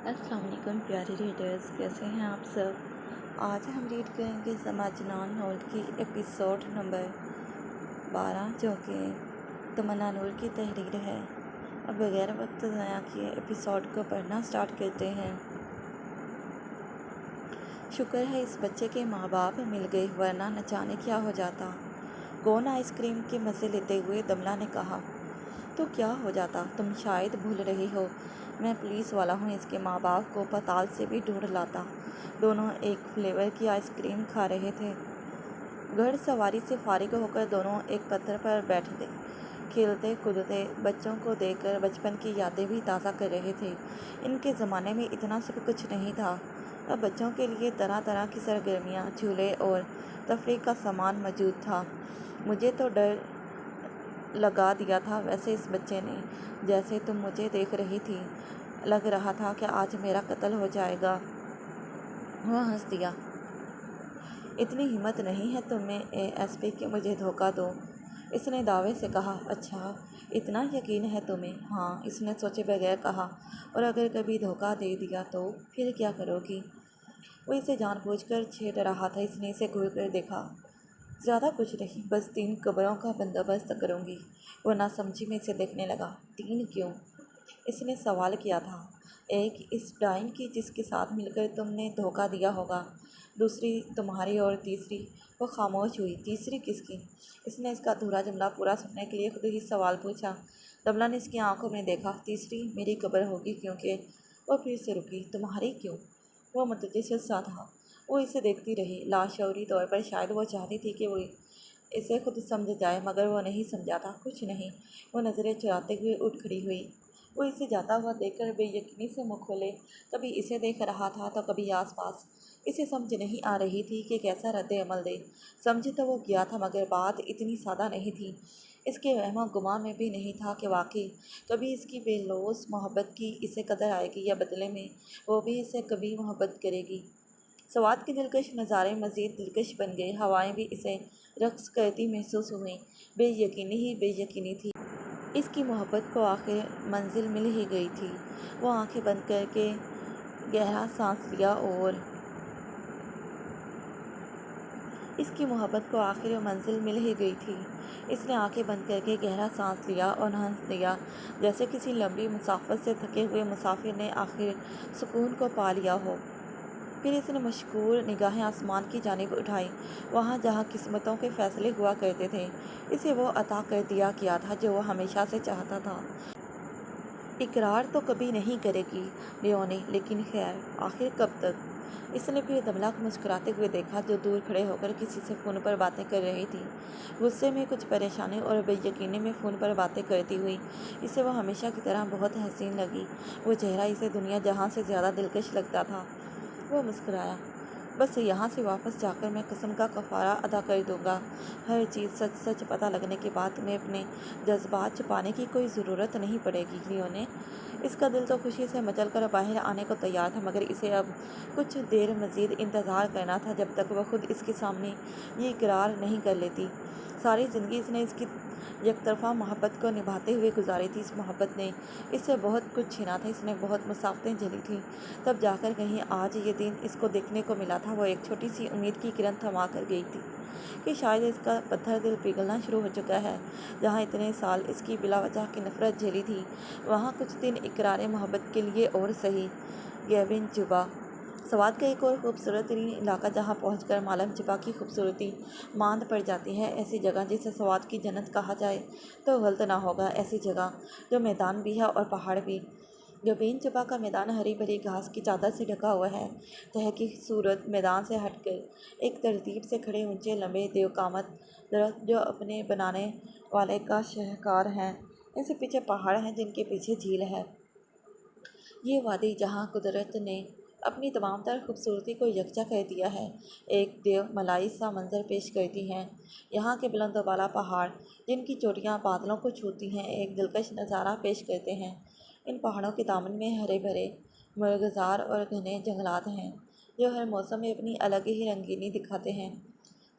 السلام علیکم پیارے ریڈرز، کیسے ہیں آپ سب؟ آج ہم ریڈ کریں گے سماجنان ناول کی ایپیسوڈ نمبر 12 جو کہ تمنا نور کی تحریر ہے۔ اب بغیر وقت ضائع کیے ایپیسوڈ کو پڑھنا سٹارٹ کرتے ہیں۔ شکر ہے اس بچے کے ماں باپ مل گئے، ورنہ نہ جانے کیا ہو جاتا۔ کون آئس کریم کے مزے لیتے ہوئے دملہ نے کہا۔ تو کیا ہو جاتا؟ تم شاید بھول رہی ہو، میں پولیس والا ہوں، اس کے ماں باپ کو پتال سے بھی ڈھونڈ لاتا۔ دونوں ایک فلیور کی آئس کریم کھا رہے تھے۔ گھڑ سواری سے فارغ ہو کر دونوں ایک پتھر پر بیٹھ گئے، کھیلتے کودتے بچوں کو دیکھ کر بچپن کی یادیں بھی تازہ کر رہے تھے۔ ان کے زمانے میں اتنا سب کچھ نہیں تھا۔ اب بچوں کے لیے طرح طرح کی سرگرمیاں، جھولے اور تفریح کا سامان موجود تھا۔ مجھے تو ڈر لگا دیا تھا ویسے اس بچے نے، جیسے تم مجھے دیکھ رہی تھی، لگ رہا تھا کہ آج میرا قتل ہو جائے گا۔ وہ ہنس دیا۔ اتنی ہمت نہیں ہے تم میں اے ایس پی کہ مجھے دھوکہ دو، اس نے دعوے سے کہا۔ اچھا اتنا یقین ہے تمہیں؟ ہاں، اس نے سوچے بغیر کہا۔ اور اگر کبھی دھوکہ دے دیا تو پھر کیا کرو گی؟ وہ اسے جان بوجھ کر چھیڑ رہا تھا۔ اس نے اسے گھور کر دیکھا۔ زیادہ کچھ نہیں، بس 3 قبروں کا بندوبست کروں گی۔ وہ نہ سمجھی میں اسے دیکھنے لگا۔ 3 کیوں؟ اس نے سوال کیا تھا۔ ایک اس ڈائن کی جس کے ساتھ مل کر تم نے دھوکہ دیا ہوگا، دوسری تمہاری اور تیسری… وہ خاموش ہوئی۔ تیسری کس کی؟ اس نے اس کا ادھورا جملہ پورا سننے کے لیے خود ہی سوال پوچھا۔ دملہ نے اس کی آنکھوں میں دیکھا۔ تیسری میری قبر ہوگی کیونکہ… وہ پھر سے رکی۔ تمہاری کیوں؟ وہ متجسس سا تھا۔ وہ اسے دیکھتی رہی۔ لاشعوری طور پر شاید وہ چاہتی تھی کہ وہ اسے خود سمجھ جائے، مگر وہ نہیں سمجھا تھا۔ کچھ نہیں۔ وہ نظریں چراتے ہوئے اٹھ کھڑی ہوئی۔ وہ اسے جاتا ہوا دیکھ کر بے یقینی سے منہ کھولے، کبھی اسے دیکھ رہا تھا تو کبھی آس پاس۔ اسے سمجھ نہیں آ رہی تھی کہ کیسا رد عمل دے۔ سمجھ تو وہ گیا تھا مگر بات اتنی سادہ نہیں تھی۔ اس کے وہم و گماں میں بھی نہیں تھا کہ واقعی کبھی اس کی بے لوث محبت کی اسے قدر آئے گی، یا بدلے میں وہ بھی اسے کبھی محبت کرے گی۔ سوات کے دلکش نظارے مزید دلکش بن گئے۔ ہوائیں بھی اسے رقص کرتی محسوس ہوئیں۔ بے یقینی ہی بے یقینی تھی۔ اس کی محبت کو آخر منزل مل ہی گئی تھی۔ وہ آنکھیں بند کر کے گہرا سانس لیا اور اس کی محبت کو آخر منزل مل ہی گئی تھی۔ اس نے آنکھیں بند کر کے گہرا سانس لیا اور ہنس دیا، جیسے کسی لمبی مسافت سے تھکے ہوئے مسافر نے آخر سکون کو پا لیا ہو۔ پھر اس نے مشکور نگاہیں آسمان کی جانب اٹھائیں۔ وہاں جہاں قسمتوں کے فیصلے ہوا کرتے تھے، اسے وہ عطا کر دیا گیا تھا جو وہ ہمیشہ سے چاہتا تھا۔ اقرار تو کبھی نہیں کرے گی لیونی، لیکن خیر آخر کب تک؟ اس نے پھر دملہ کو مسکراتے ہوئے دیکھا، جو دور کھڑے ہو کر کسی سے فون پر باتیں کر رہی تھی۔ غصے میں، کچھ پریشانی اور بے یقینی میں فون پر باتیں کرتی ہوئی اسے وہ ہمیشہ کی طرح بہت حسین لگی۔ وہ چہرہ اسے دنیا جہاں سے زیادہ دلکش لگتا تھا۔ وہ مسکرایا۔ بس یہاں سے واپس جا کر میں قسم کا کفارہ ادا کر دوں گا۔ ہر چیز سچ سچ پتہ لگنے کے بعد تمہیں اپنے جذبات چھپانے کی کوئی ضرورت نہیں پڑے گی لیونی۔ اس کا دل تو خوشی سے مچل کر باہر آنے کو تیار تھا، مگر اسے اب کچھ دیر مزید انتظار کرنا تھا جب تک وہ خود اس کے سامنے یہ اقرار نہیں کر لیتی۔ ساری زندگی اس نے اس کی یک طرفہ محبت کو نبھاتے ہوئے گزاری تھی۔ اس محبت نے اس سے بہت کچھ چھینا تھا، اس نے بہت مسافتیں جھیلی تھیں، تب جا کر کہیں آج یہ دن اس کو دیکھنے کو ملا تھا۔ وہ ایک چھوٹی سی امید کی کرن تھما کر گئی تھی کہ شاید اس کا پتھر دل پگھلنا شروع ہو چکا ہے۔ جہاں اتنے سال اس کی بلا وجہ کی نفرت جھیلی تھی، وہاں کچھ دن اقرار محبت کے لیے اور سہی۔ گیوین جوبا سوات کا ایک اور خوبصورت ترین علاقہ جہاں پہنچ کر معلم جبا کی خوبصورتی ماند پڑ جاتی ہے۔ ایسی جگہ جسے سوات کی جنت کہا جائے تو غلط نہ ہوگا۔ ایسی جگہ جو میدان بھی ہے اور پہاڑ بھی۔ گیوین جبا کا میدان ہری بھری گھاس کی چادر سے ڈھکا ہوا ہے۔ تحقیق صورت میدان سے ہٹ کر ایک ترتیب سے کھڑے اونچے لمبے دیوقامت درخت جو اپنے بنانے والے کا شاہکار ہیں۔ ان سے پیچھے پہاڑ ہیں جن کے پیچھے جھیل ہے۔ یہ وادی جہاں قدرت نے اپنی تمام تر خوبصورتی کو یکجا کر دیا ہے، ایک دیو ملائی سا منظر پیش کرتی ہیں۔ یہاں کے بلند و بالا پہاڑ جن کی چوٹیاں بادلوں کو چھوتی ہیں، ایک دلکش نظارہ پیش کرتے ہیں۔ ان پہاڑوں کے دامن میں ہرے بھرے مرغزار اور گھنے جنگلات ہیں، جو ہر موسم میں اپنی الگ ہی رنگینی دکھاتے ہیں۔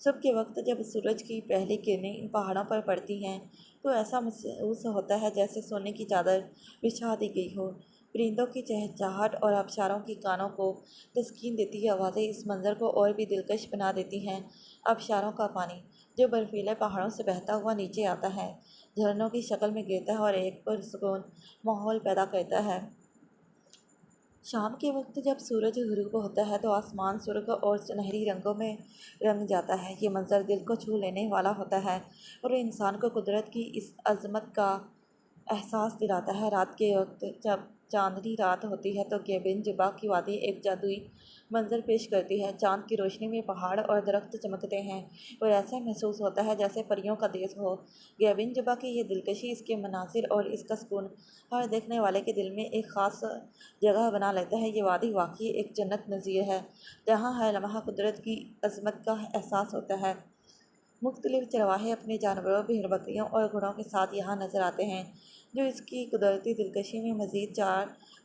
صبح کے وقت جب سورج کی پہلی کرنیں ان پہاڑوں پر پڑتی ہیں تو ایسا محسوس ہوتا ہے جیسے سونے کی چادر بچھا دی گئی ہو۔ پرندوں کی چہچہاہٹ اور آبشاروں کی کانوں کو تسکین دیتی آوازیں اس منظر کو اور بھی دلکش بنا دیتی ہیں۔ آبشاروں کا پانی جو برفیلے پہاڑوں سے بہتا ہوا نیچے آتا ہے، جھرنوں کی شکل میں گرتا ہے اور ایک پرسکون ماحول پیدا کرتا ہے۔ شام کے وقت جب سورج غروب ہوتا ہے تو آسمان سرخ اور سنہری رنگوں میں رنگ جاتا ہے۔ یہ منظر دل کو چھو لینے والا ہوتا ہے اور انسان کو قدرت کی اس عظمت کا احساس دلاتا ہے۔ رات کے وقت جب چاندنی رات ہوتی ہے تو گیبن جبا کی وادی ایک جادوئی منظر پیش کرتی ہے۔ چاند کی روشنی میں پہاڑ اور درخت چمکتے ہیں اور ایسا محسوس ہوتا ہے جیسے پریوں کا دیس ہو۔ گیبن جبا کی یہ دلکشی، اس کے مناظر اور اس کا سکون ہر دیکھنے والے کے دل میں ایک خاص جگہ بنا لیتا ہے۔ یہ وادی واقعی ایک جنت نظیر ہے جہاں ہر لمحہ قدرت کی عظمت کا احساس ہوتا ہے۔ مختلف چرواہے اپنے جانوروں، بھیڑ بکریوں اور گھوڑوں کے ساتھ یہاں نظر آتے ہیں، جو اس کی قدرتی دلکشی میں مزید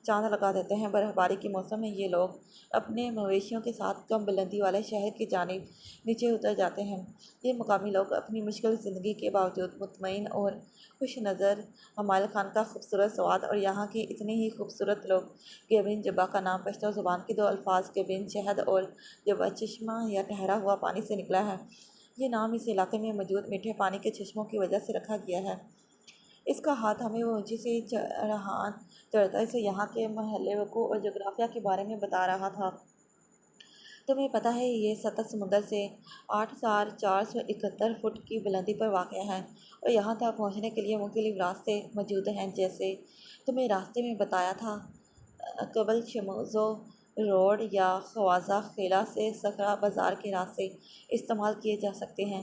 چاند لگا دیتے ہیں۔ برف باری کے موسم میں یہ لوگ اپنے مویشیوں کے ساتھ کم بلندی والے شہر کی جانب نیچے اتر جاتے ہیں۔ یہ مقامی لوگ اپنی مشکل زندگی کے باوجود مطمئن اور خوش نظر ہمایل خان کا خوبصورت سواد اور یہاں کے اتنے ہی خوبصورت لوگ۔ گیبن جبا کا نام پشتو زبان کے دو الفاظ گیبن شہد اور جبا چشمہ یا ٹھہرا ہوا پانی سے نکلا ہے۔ یہ نام اس علاقے میں موجود میٹھے پانی کے چشموں کی وجہ سے رکھا گیا ہے۔ اس کا ہاتھ ہمیں وہ اونچی سی چڑھان چڑھتے سے یہاں کے محل وقوع اور جغرافیہ کے بارے میں بتا رہا تھا۔ تمہیں پتہ ہے یہ سطح سمندر سے 8,471 فٹ کی بلندی پر واقع ہے اور یہاں تک پہنچنے کے لیے مختلف راستے موجود ہیں، جیسے تمہیں راستے میں بتایا تھا۔ قبل شموزو روڈ یا خوازہ خیلہ سے صخرہ بازار کے راستے استعمال کیے جا سکتے ہیں۔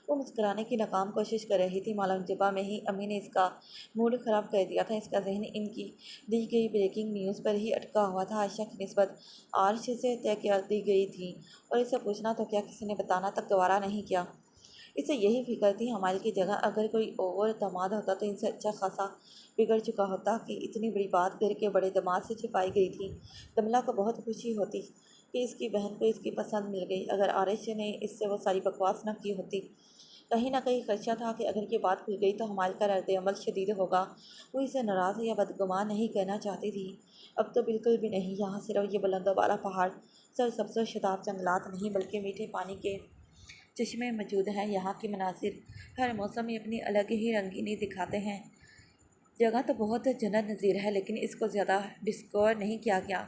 وہ مسکرانے کی ناکام کوشش کر رہی تھی۔ معلوم جبا میں ہی امی نے اس کا موڈ خراب کر دیا تھا۔ اس کا ذہن ان کی دی گئی بریکنگ نیوز پر ہی اٹکا ہوا تھا۔ عائشہ کی نسبت عارش سے طے کر دی گئی تھی اور اسے پوچھنا تو کیا، کسی نے بتانا تک گوارا نہیں کیا۔ اسے یہی فکر تھی ہمایل کی جگہ اگر کوئی اور داماد ہوتا تو ان سے اچھا خاصا بگڑ چکا ہوتا کہ اتنی بڑی بات گھر کے بڑے داماد سے چھپائی گئی تھی۔ دملہ کو بہت خوشی ہوتی کہ اس کی بہن کو اس کی پسند مل گئی۔ اگر عارش نے اس سے وہ ساری بکواس نہ کی ہوتی۔ کہیں نہ کہیں خدشہ تھا کہ اگر یہ بات کھل گئی تو ہمایل کا رد عمل شدید ہوگا۔ وہ اسے ناراض یا بدگمان نہیں کرنا چاہتی تھی۔ اب تو بالکل بھی نہیں۔ یہاں صرف یہ بلند و بالا پہاڑ، سرسبز و شاداب جنگلات نہیں بلکہ میٹھے پانی کے چشمے موجود ہیں۔ یہاں کے مناظر ہر موسم میں اپنی الگ ہی رنگینی دکھاتے ہیں۔ جگہ تو بہت جنت نظیر ہے لیکن اس کو زیادہ ڈسکور نہیں کیا گیا۔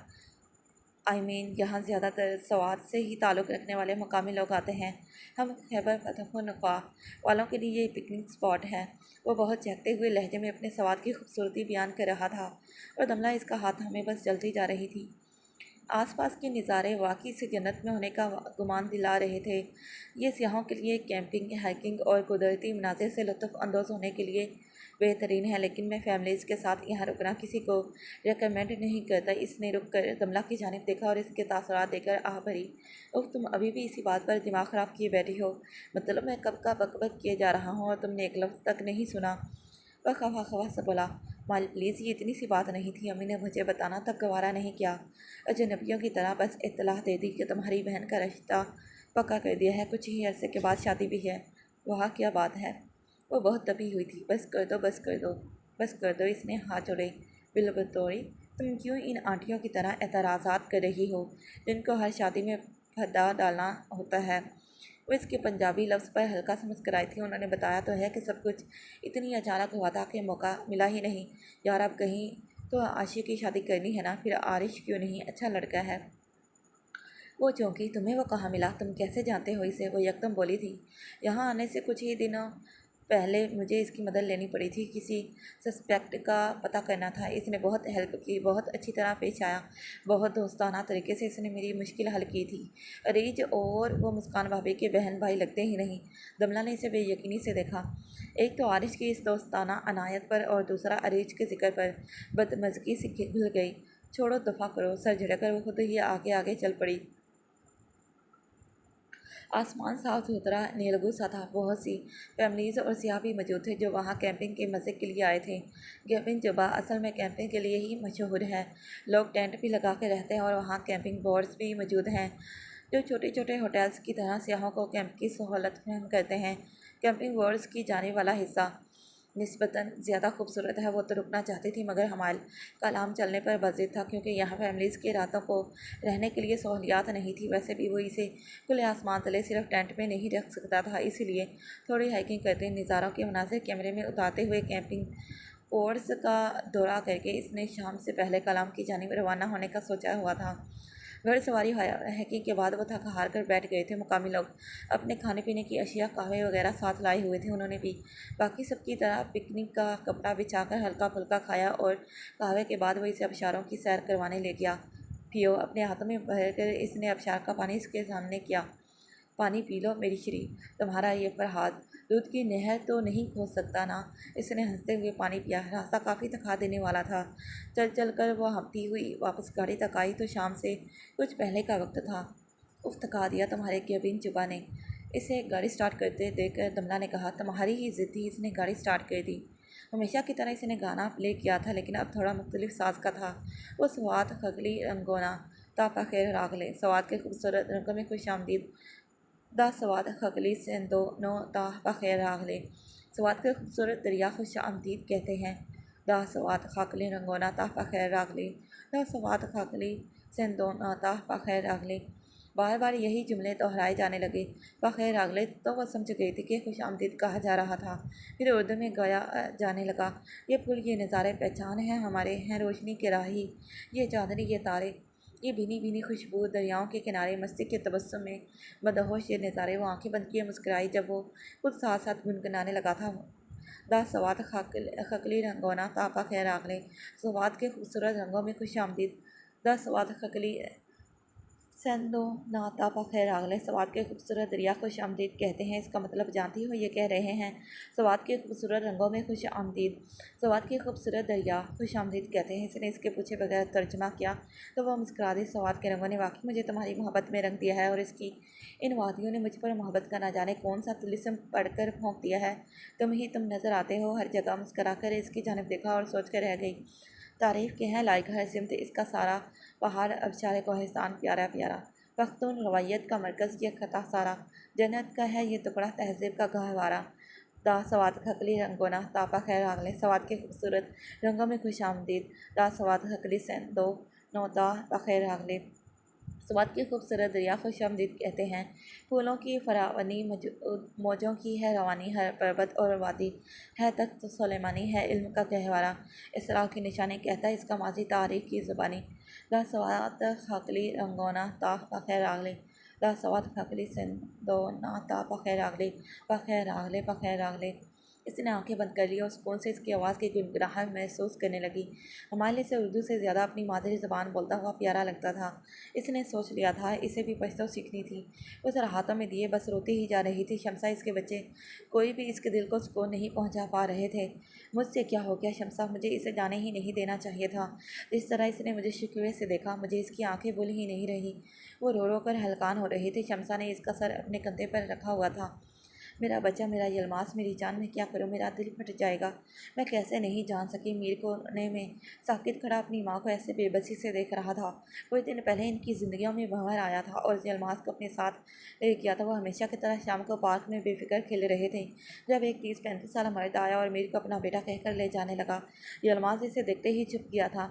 یہاں زیادہ تر سوات سے ہی تعلق رکھنے والے مقامی لوگ آتے ہیں۔ ہم خیبر پختونخوا والوں کے لیے یہ پکنک اسپاٹ ہے۔ وہ بہت چہکتے ہوئے لہجے میں اپنے سوات کی خوبصورتی بیان کر رہا تھا اور دملہ اس کا ہاتھ ہمیں بس جلتی جا رہی تھی۔ آس پاس کے نظارے واقعی سے جنت میں ہونے کا گمان دلا رہے تھے۔ یہ سیاحوں کے لیے کیمپنگ، ہائکنگ اور قدرتی مناظر سے لطف اندوز ہونے کے لیے بہترین ہے، لیکن میں فیملیز کے ساتھ یہاں رکنا کسی کو ریکمینڈ نہیں کرتا۔ اس نے رک کر دملہ کی جانب دیکھا اور اس کے تاثرات دیکھ کر آہ بھری۔ اوہ، تم ابھی بھی اسی بات پر دماغ خراب کیے بیٹھی ہو؟ مطلب میں کب کا بک بک کیے جا رہا ہوں اور تم نے ایک لفظ تک نہیں سنا؟ وہ خفا خفا سے بولا۔ مائل پلیز، یہ اتنی سی بات نہیں تھی۔ امی نے مجھے بتانا تک گوارا نہیں کیا۔ اجنبیوں کی طرح بس اطلاع دے دی کہ تمہاری بہن کا رشتہ پکا کر دیا ہے، کچھ ہی عرصے کے بعد شادی بھی ہے۔ واہ کیا بات ہے! وہ بہت دبی ہوئی تھی۔ بس کر دو، بس کر دو، بس کر دو۔ اس نے ہاتھ جوڑے۔ بلبتوئی، تم کیوں ان آنٹیوں کی طرح اعتراضات کر رہی ہو جن کو ہر شادی میں پھدا ڈالنا ہوتا ہے؟ وہ اس کے پنجابی لفظ پر ہلکا سا مسکرائی تھی۔ انہوں نے بتایا تو ہے کہ سب کچھ اتنی اچانک ہوا تھا کہ موقع ملا ہی نہیں۔ یار اب کہیں تو عاشق کی شادی کرنی ہے نا، پھر عارش کیوں نہیں، اچھا لڑکا ہے۔ وہ چونکی۔ تمہیں وہ کہاں ملا؟ تم کیسے جانتے ہو اسے؟ وہ یکدم بولی تھی۔ یہاں آنے سے کچھ ہی دنوں پہلے مجھے اس کی مدد لینی پڑی تھی۔ کسی سسپیکٹ کا پتہ کرنا تھا۔ اس نے بہت ہیلپ کی، بہت اچھی طرح پیش آیا، بہت دوستانہ طریقے سے اس نے میری مشکل حل کی تھی۔ اریج اور وہ مسکان بھابھی کے بہن بھائی لگتے ہی نہیں۔ دملہ نے اسے بے یقینی سے دیکھا۔ ایک تو عارش کی اس دوستانہ عنایت پر اور دوسرا اریج کے ذکر پر بدمزگی سے گھل گئی۔ چھوڑو، دفع کرو۔ سر جھٹک کر وہ خود ہی آگے آگے چل پڑی۔ آسمان صاف ستھرا نیلگوں سا تھا۔ بہت سی فیملیز اور سیاح بھی موجود تھے جو وہاں کیمپنگ کے مزے کے لیے آئے تھے۔ گیبن جبا اصل میں کیمپنگ کے لیے ہی مشہور ہے۔ لوگ ٹینٹ بھی لگا کے رہتے ہیں اور وہاں کیمپنگ بورڈز بھی موجود ہیں جو چھوٹے چھوٹے ہوٹلز کی طرح سیاحوں کو کیمپ کی سہولت فراہم کرتے ہیں۔ کیمپنگ بورڈز کی جانب والا حصہ نسبتاً زیادہ خوبصورت ہے۔ وہ تو رکنا چاہتی تھی مگر حمال کلام چلنے پر بضد تھا، کیونکہ یہاں فیملیز کے راتوں کو رہنے کے لیے سہولیات نہیں تھی۔ ویسے بھی وہ اسے کھلے آسمان تلے صرف ٹینٹ میں نہیں رکھ سکتا تھا، اس لیے تھوڑی ہائیکنگ کرتے، نظاروں کے مناظر کیمرے میں اتارتے ہوئے کیمپنگ پوڈز کا دورہ کر کے اس نے شام سے پہلے کلام کی جانب روانہ ہونے کا سوچا ہوا تھا۔ گھڑ سواری ہائیکنگ کے بعد وہ تھک ہار کر بیٹھ گئے تھے۔ مقامی لوگ اپنے کھانے پینے کی اشیاء، قہوے وغیرہ ساتھ لائے ہوئے تھے۔ انہوں نے بھی باقی سب کی طرح پکنک کا کپڑا بچھا کر ہلکا پھلکا کھایا اور قہوے کے بعد وہ اسے آبشاروں کی سیر کروانے لے گیا۔ پیو، اپنے ہاتھوں میں بھر کر اس نے آبشار کا پانی اس کے سامنے کیا۔ پانی پی لو میری شری، تمہارا یہ فرہاد دودھ کی نہر تو نہیں کھود سکتا نا؟ اس نے ہنستے ہوئے پانی پیا۔ راستہ کافی تھکا دینے والا تھا۔ چل چل کر وہ ہمتی ہوئی واپس گاڑی تک آئی تو شام سے کچھ پہلے کا وقت تھا۔ اف، تھکا دیا تمہارے کیبن چوبا نے، اسے گاڑی سٹارٹ کرتے دیکھ کر دملہ نے کہا۔ تمہاری ہی ضد تھی، اس نے گاڑی سٹارٹ کر دی۔ ہمیشہ کی طرح اس نے گانا پلے کیا تھا، لیکن اب تھوڑا مختلف ساز کا تھا۔ وہ سوات خگلی رنگونا تا بخیر راغلے، سوات کے خوبصورت رنگوں میں خوش آمدید۔ دا سوات خگلی سیندو نو تا بخیر راغلے، سوات کے خوبصورت دریا خوش آمدید کہتے ہیں۔ دا سوات خگلی رنگونا تا بخیر راغلے، دا سوات خگلی سیندو نو تا بخیر راغلے، بار بار یہی جملے دہرائے جانے لگے۔ بخیر راغلے تو وہ سمجھ گئی تھی کہ خوش آمدید کہا جا رہا تھا۔ پھر اردو میں گایا جانے لگا۔ یہ پھول، یہ نظارے پہچان ہیں ہمارے، ہیں روشنی کے راہی، یہ چاندنی، یہ تارے، یہ بھینی بھینی خوشبو، دریاؤں کے کنارے، مستی کے تبسم میں مدہوش یہ نظارے۔ وہ آنکھیں بند کیے مسکرائی جب وہ خود ساتھ ساتھ گنگنانے لگا تھا۔ دا سوات خگلی رنگونا تا بخیر راغلے، سوات کے خوبصورت رنگوں میں خوش آمدید۔ دا سوات خگلی سیندو نو تا بخیر راغلے، سوات کے خوبصورت دریا خوش آمدید کہتے ہیں۔ اس کا مطلب جانتی ہو؟ یہ کہہ رہے ہیں سوات کے خوبصورت رنگوں میں خوش آمدید، سوات کے خوبصورت دریا خوش آمدید کہتے ہیں۔ اس نے اس کے پوچھے بغیر ترجمہ کیا تو وہ مسکرا دی۔ سوات کے رنگوں نے واقعی مجھے تمہاری محبت میں رنگ دیا ہے، اور اس کی ان وادیوں نے مجھ پر محبت کا نہ جانے کون سا طلسم پڑھ کر پھونک دیا ہے۔ تم ہی تم نظر آتے ہو ہر جگہ۔ مسکرا کر اس کی جانب دیکھا اور سوچ کر رہ گئی۔ تعریف کے ہیں لائق ہر سمت اس کا سارا پہاڑ، آبشار کوہستان، پیارا پیارا پختون روایت کا مرکز یہ خطہ سارا، جنت کا ہے یہ ٹکڑا، تہذیب کا گہوارہ۔ دا سوات خگلی رنگونا تا بخیر راغلے، سوات کے خوبصورت رنگوں میں خوش آمدید۔ دا سوات خگلی سیندو نو تا بخیر راغلے، سوات کے خوبصورت دریا خوش آمدید کہتے ہیں۔ پھولوں کی فراوانی، موجوں کی ہے روانی، ہر پربت اور وادی ہے تخت سلیمانی، ہے علم کا گہوارہ، اسرار کی نشانی کہتا ہے اس کا ماضی تاریخ کی زبانی۔ دا سوات خگلی رنگونا تا بخیر راغلے، دا سوات خگلی سیندو نو تا بخیر راغلے، بخیر راغلے، بخیر راغلے۔ اس نے آنکھیں بند کر لی اور سکون سے اس کی آواز کی گنگناہٹ محسوس کرنے لگی۔ ہمالیہ سے اردو سے زیادہ اپنی مادری زبان بولتا ہوا پیارا لگتا تھا۔ اس نے سوچ لیا تھا اسے بھی پشتو سیکھنی تھی۔ وہ ذرا ہاتھوں میں دیے بس روتی ہی جا رہی تھی۔ شمسا، اس کے بچے، کوئی بھی اس کے دل کو سکون نہیں پہنچا پا رہے تھے۔ مجھ سے کیا ہو گیا شمسا؟ مجھے اسے جانے ہی نہیں دینا چاہیے تھا۔ جس طرح اس نے مجھے شکوے سے دیکھا، مجھے اس کی آنکھیں بھول ہی نہیں رہی۔ وہ رو رو کر ہلکان ہو رہی تھی۔ شمسا نے اس کا سر اپنے کندھے پر رکھا ہوا تھا۔ میرا بچہ، میرا یلماس، میری جان، میں کیا کروں؟ میرا دل پھٹ جائے گا۔ میں کیسے نہیں جان سکی؟ میر کونے میں ساکت کھڑا اپنی ماں کو ایسے بے بسی سے دیکھ رہا تھا۔ کچھ دن پہلے ان کی زندگیوں میں بھنور آیا تھا اور یلماس کو اپنے ساتھ لے گیا تھا۔ وہ ہمیشہ کی طرح شام کو پارک میں بے فکر کھیل رہے تھے جب ایک 30-35 سالہ مرد آیا اور میر کو اپنا بیٹا کہہ کر لے جانے لگا۔ یلماس اسے دیکھتے ہی چھپ گیا تھا۔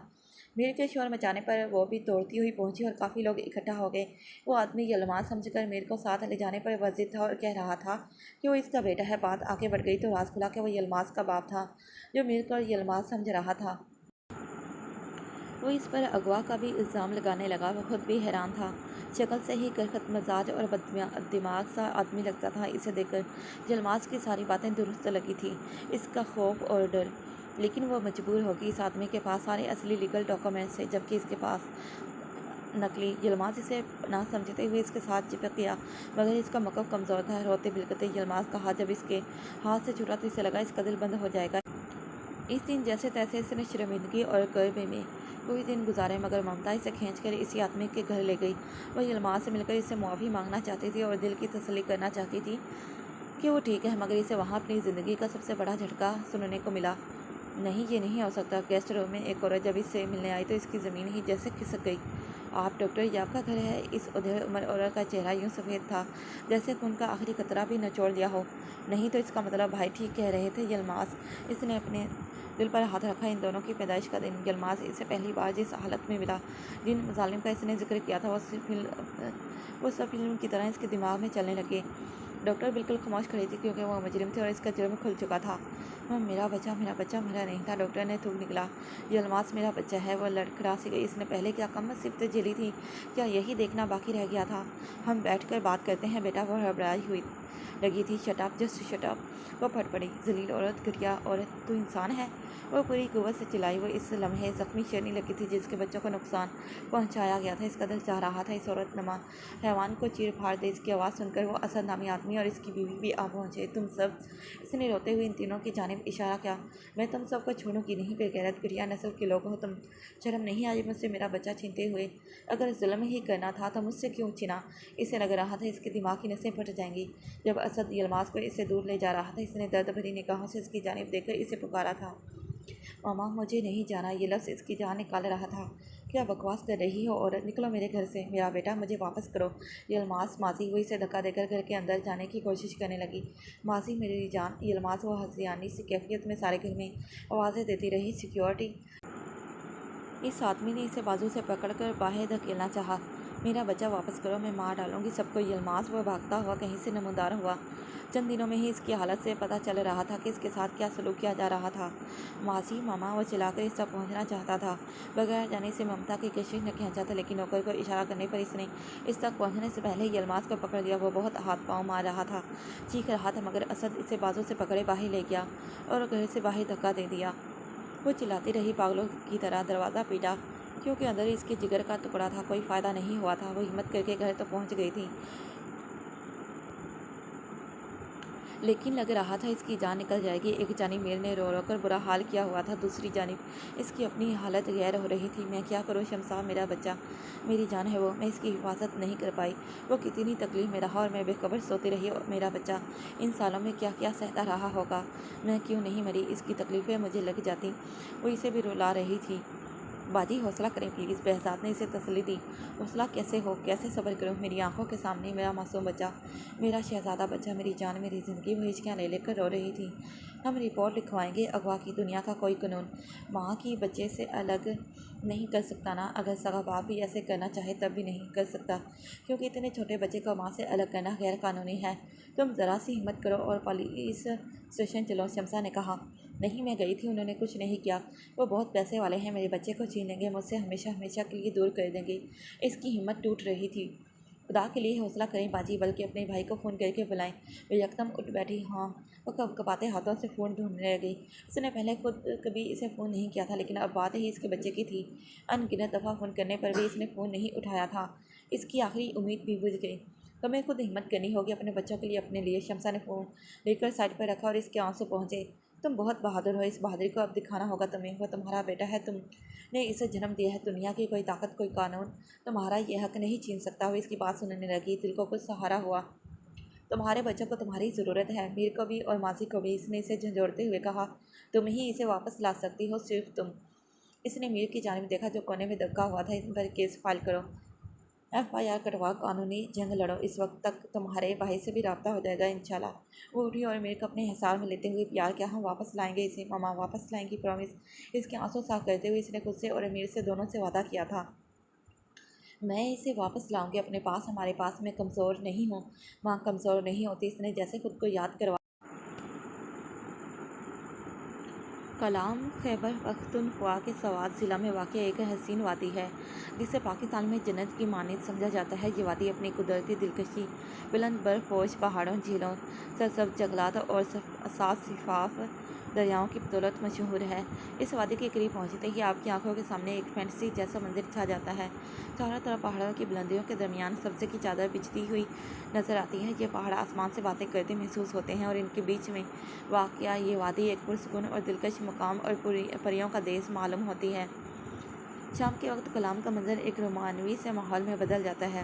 میر کے شور مچانے پر وہ بھی دوڑتی ہوئی پہنچی اور کافی لوگ اکٹھا ہو گئے۔ وہ آدمی یلماس سمجھ کر میر کو ساتھ لے جانے پر ورزد تھا اور کہہ رہا تھا کہ وہ اس کا بیٹا ہے۔ بات آگے بڑھ گئی تو راز کھلا کہ وہ یلماس کا باپ تھا، جو میر کو یلماس سمجھ رہا تھا۔ وہ اس پر اغوا کا بھی الزام لگانے لگا۔ وہ خود بھی حیران تھا۔ شکل سے ہی کرخت مزاج اور بد دماغ سا آدمی لگتا تھا۔ اسے دیکھ کر یلماس کی ساری باتیں درست لگی تھی، اس کا خوف اور ڈر۔ لیکن وہ مجبور ہوگی، اس آدمی کے پاس سارے اصلی لیگل ڈاکومنٹس تھے جبکہ اس کے پاس نقلی۔ یلماس اسے نہ سمجھتے ہوئے اس کے ساتھ چپک گیا، مگر اس کا موقف کمزور تھا۔ روتے بلکتے یلماس کہا جب اس کے ہاتھ سے چھوٹا تو اسے لگا اس کا دل بند ہو جائے گا۔ اس دن جیسے تیسے اس نے شرمندگی اور کرب میں کوئی دن گزارے، مگر ممتا اسے کھینچ کر اسی آدمی کے گھر لے گئی۔ وہ یلماس سے مل کر اس سے معافی مانگنا چاہتی تھی اور دل کی تسلی کرنا چاہتی تھی کہ وہ ٹھیک ہے، مگر اسے وہاں اپنی زندگی کا سب سے بڑا جھٹکا سننے کو ملا۔ نہیں، یہ نہیں ہو سکتا۔ گیسٹ روم میں ایک عورت جب اس سے ملنے آئی تو اس کی زمین ہی جیسے کھسک گئی۔ آپ ڈاکٹر، یہ آپ کا گھر ہے؟ اس ادھیڑ عمر عورت کا چہرہ یوں سفید تھا جیسے خون کا آخری قطرہ بھی نچوڑ دیا ہو۔ نہیں تو اس کا مطلب بھائی ٹھیک کہہ رہے تھے یلماز۔ اس نے اپنے دل پر ہاتھ رکھا۔ ان دونوں کی پیدائش کا دن یلماز اسے پہلی بار جس حالت میں ملا، جن مظالم کا اس نے ذکر کیا تھا، وہ سب فلم کی طرح اس کے دماغ میں چلنے لگے۔ ڈاکٹر بالکل خاموش کھڑی تھی کیونکہ وہ مجرم تھی اور اس کا جرم کھل چکا تھا۔ میرا بچہ مرا نہیں تھا، ڈاکٹر نے تھوک نکلا۔ یلماز میرا بچہ ہے۔ وہ لڑکھڑا سی گئی۔ اس نے پہلے کیا کم صفت جھیلی تھی، کیا یہی دیکھنا باقی رہ گیا تھا؟ ہم بیٹھ کر بات کرتے ہیں بیٹا، وہ ہڑبڑائی ہوئی لگی تھی۔ Shut up, just shut up, وہ پھٹ پڑی۔ ذلیل عورت، گھٹیا عورت، تو انسان ہے؟ وہ پوری قوت سے چلائی۔ وہ اس لمحے زخمی شیرنی لگی تھی جس کے بچوں کو نقصان پہنچایا گیا تھا۔ اس کا دل چاہ رہا تھا اس عورت نما حیوان کو چیر پھاڑ دے۔ اس کی آواز سن کر وہ اسد نامی آدمی اور اس کی بیوی بھی آ پہنچے۔ تم سب، اس نے روتے ہوئے ان تینوں کی جانب اشارہ کیا، میں تم سب کو چھوڑوں گی نہیں۔ بے غیرت گھٹیا نسل کے لوگ ہو تم، شرم نہیں آئی مجھ سے میرا بچہ چھینتے ہوئے؟ اگر ظلم ہی کرنا تھا تو مجھ سے کیوں چھینا؟ اسے لگ رہا تھا اس کے دماغ کی نسیں پھٹ جائیں گی۔ جب اسد یلماز کو اس سے دور لے جا رہا تھا، اس نے درد بھری نگاہوں سے اس کی جانب دیکھ کر اسے پکارا تھا، ماما مجھے نہیں جانا۔ یہ لفظ اس کی جان نکال رہا تھا۔ کیا بکواس کر رہی ہو عورت، نکلو میرے گھر سے۔ میرا بیٹا مجھے واپس کرو۔ یلماز ماضی وہ اسے دھکا دے کر گھر کے اندر جانے کی کوشش کرنے لگی۔ ماضی میری جان، یلماز وہ ہذیانی سی کیفیت میں سارے گھر میں آوازیں دیتی رہی، سیکیورٹی۔ اس آدمی نے اسے بازو سے پکڑ کر باہر دھکیلنا چاہا۔ میرا بچہ واپس کرو، میں مار ڈالوں گی سب کو۔ یلماز وہ بھاگتا ہوا کہیں سے نمودار ہوا۔ چند دنوں میں ہی اس کی حالت سے پتہ چل رہا تھا کہ اس کے ساتھ کیا سلوک کیا جا رہا تھا۔ ماضی ماما، وہ چلا کر اس تک پہنچنا چاہتا تھا۔ بغیر جانے سے ممتا کی کشش نہ کھینچا تھا، لیکن نوکر کو اشارہ کرنے پر اس نے اس تک پہنچنے سے پہلے یلماز کو پکڑ لیا۔ وہ بہت ہاتھ پاؤں مار رہا تھا، چیخ رہا تھا، مگر اسد اسے بازو سے پکڑے باہر لے گیا اور گھر سے باہر دھکا دے دیا۔ وہ چلاتی رہی پاگلوں کی طرح، دروازہ پیٹا کیونکہ اندر اس کے جگر کا ٹکڑا تھا۔ کوئی فائدہ نہیں ہوا تھا۔ وہ ہمت کر کے گھر تو پہنچ گئی تھی، لیکن لگ رہا تھا اس کی جان نکل جائے گی۔ ایک جانب میر نے رو رو کر برا حال کیا ہوا تھا، دوسری جانب اس کی اپنی حالت غیر ہو رہی تھی۔ میں کیا کروں شمسا، میرا بچہ میری جان ہے، وہ میں اس کی حفاظت نہیں کر پائی۔ وہ کتنی تکلیف میں رہا اور میں بے خبر سوتی رہی۔ میرا بچہ ان سالوں میں کیا کیا سہتا رہا ہوگا۔ میں کیوں نہیں مری، اس کی تکلیفیں مجھے لگ جاتی۔ وہ اسے بھی رلا رہی تھی۔ باجی حوصلہ کریں پلیز، بہزاد نے اسے تسلی دی۔ حوصلہ کیسے ہو، کیسے صبر کروں؟ میری آنکھوں کے سامنے میرا معصوم بچہ، میرا شہزادہ بچہ، میری جان، میری زندگی۔ وہ ہچکیاں لے لے کر رو رہی تھی۔ ہم رپورٹ لکھوائیں گے، اغوا کی دنیا کا کوئی قانون ماں کی بچے سے الگ نہیں کر سکتا نا؟ اگر سگا باپ بھی ایسے کرنا چاہے تب بھی نہیں کر سکتا، کیونکہ اتنے چھوٹے بچے کو ماں سے الگ کرنا غیر قانونی ہے۔ تم ذرا سی ہمت کرو اور پولیس اسٹیشن چلو، شمسا نے کہا۔ نہیں، میں گئی تھی، انہوں نے کچھ نہیں کیا۔ وہ بہت پیسے والے ہیں، میرے بچے کو چھین لیں گے، مجھ سے ہمیشہ ہمیشہ کے لیے دور کر دیں گے۔ اس کی ہمت ٹوٹ رہی تھی۔ خدا کے لیے حوصلہ کریں باجی، بلکہ اپنے بھائی کو فون کر کے بلائیں۔ وہ یکدم اٹھ بیٹھی۔ ہاں، وہ کپاتے ہاتھوں سے فون ڈھونڈنے لگی۔ اس نے پہلے خود کبھی اسے فون نہیں کیا تھا، لیکن اب بات ہی اس کے بچے کی تھی۔ ان گنت دفعہ فون کرنے پر بھی اس نے فون نہیں اٹھایا تھا۔ اس کی آخری امید بھی بجھ گئی۔ تمہیں خود ہمت کرنی ہوگی، اپنے بچوں کے لیے، اپنے لیے۔ شمسا نے فون لے کر سائڈ پر رکھا اور اس کے آنسو پہنچے۔ تم بہت بہادر ہو، اس بہادری کو اب دکھانا ہوگا تمہیں۔ وہ تمہارا بیٹا ہے، تم نے اسے جنم دیا ہے۔ دنیا کی کوئی طاقت، کوئی قانون تمہارا یہ حق نہیں چھین سکتا۔ وہ اس کی بات سننے لگی، دل کو کچھ سہارا ہوا۔ تمہارے بچوں کو تمہاری ضرورت ہے، میر کو بھی اور ماضی کو بھی، اس نے اسے جھنجھوڑتے ہوئے کہا۔ تم ہی اسے واپس لا سکتی ہو، صرف تم۔ اس نے میر کی جانب دیکھا جو کونے میں دبکا ہوا تھا۔ ان پر کیس فائل کرو، FIR کٹواؤ، قانونی جنگ لڑو۔ اس وقت تک تمہارے بھائی سے بھی رابطہ ہو جائے گا انشاءاللہ۔ وہ اٹھی اور میر کو اپنے حصار میں لیتے ہوئے پیار کیا۔ ہم واپس لائیں گے اسے، ماما واپس لائیں گی، پرومس۔ اس کے آنسو صاف کرتے ہوئے اس نے خود سے اور میر سے دونوں سے وعدہ کیا تھا، میں اسے واپس لاؤں گی اپنے پاس، ہمارے پاس۔ میں کمزور نہیں ہوں، ماں کمزور نہیں ہوتی۔ اس نے جیسے خود کو یاد کروا۔ کلام خیبر پختونخوا کے سوات ضلع میں واقع ایک حسین وادی ہے جسے پاکستان میں جنت کی مانند سمجھا جاتا ہے۔ یہ وادی اپنی قدرتی دلکشی، بلند برف پوش پہاڑوں، جھیلوں، سرسبز جنگلات اور صاف شفاف دریاؤں کی بدولت مشہور ہے۔ اس وادی کے قریب پہنچتے ہی آپ کی آنکھوں کے سامنے ایک فینٹسی جیسا منظر چھا جاتا ہے۔ چاروں طرف پہاڑوں کی بلندیوں کے درمیان سبزے کی چادر بچھتی ہوئی نظر آتی ہے۔ یہ پہاڑ آسمان سے باتیں کرتے محسوس ہوتے ہیں اور ان کے بیچ میں واقع یہ وادی ایک پرسکون اور دلکش مقام اور پریوں کا دیس معلوم ہوتی ہے۔ شام کے وقت کلام کا منظر ایک رومانوی سے ماحول میں بدل جاتا ہے۔